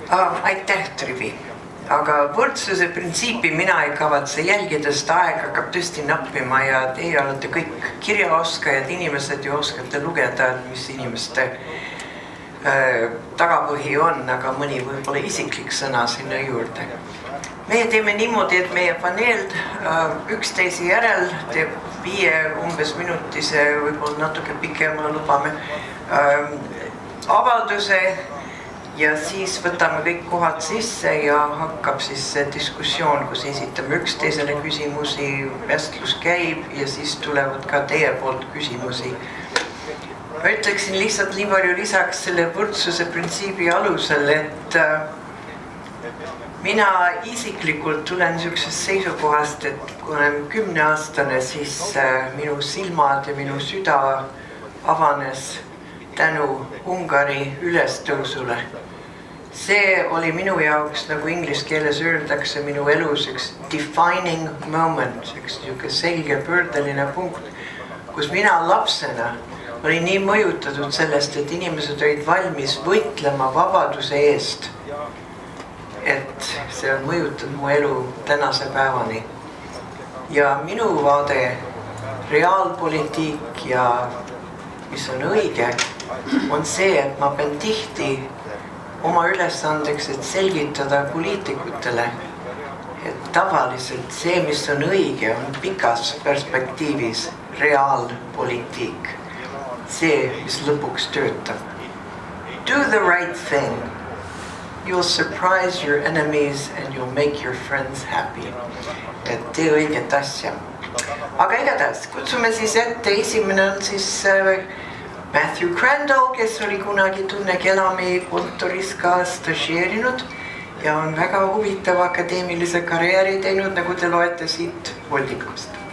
Aitäh, Trivi. Aga võrdsuse printsiipi mina ei kavatse jälgida, sest aeg hakkab tõesti nappima ja teie olete kõik kirjaoskajad inimesed ja oskate lugeda, mis inimeste tagapõhi on, aga mõni võib-olla isiklik sõna sinna juurde. Meie teeme niimoodi, et meie paneel üksteise järel teeb 5 umbes minutise, võib-olla natuke pikema lubame avalduse ja siis võtame kõik kohad sisse ja hakkab siis see diskussioon, kus esitame üksteisele küsimusi, vestlus käib ja siis tulevad ka teie poolt küsimusi. Ma ütleksin lihtsalt nii palju lisaks selle võrdsuse printsiibi alusel, et mina isiklikult tulen niisugusest seisukohast, et kui olen 10-aastane, siis minu silmad ja minu süda avanes tänu Ungari ülestõusule. See oli minu jaoks, nagu inglise keeles öeldakse, minu elus üks defining moment, üks selge pöördeline punkt, kus mina lapsena olin nii mõjutatud sellest, et inimesed olid valmis võitlema vabaduse eest, et see on mõjutanud mu elu tänase päevani. Ja minu vaade reaalpolitiik ja mis on õige, on see, et ma pean tihti oma ülesandeks, et selgitada poliitikutele, et tavaliselt see, mis on õige, on pikas perspektiivis reaalpolitiik. See, mis lõpuks töötab. Do the right thing. You'll surprise your enemies and you'll make your friends happy. Et tee õiget asja. Aga igatahes, kutsume siis ette, esimene on siis Matthew Crandall, kes oli kunagi Tunne Kelami kontoris ka stažeerinud ja on väga huvitava akadeemilise karjääri teinud, nagu te loete siit voldikust.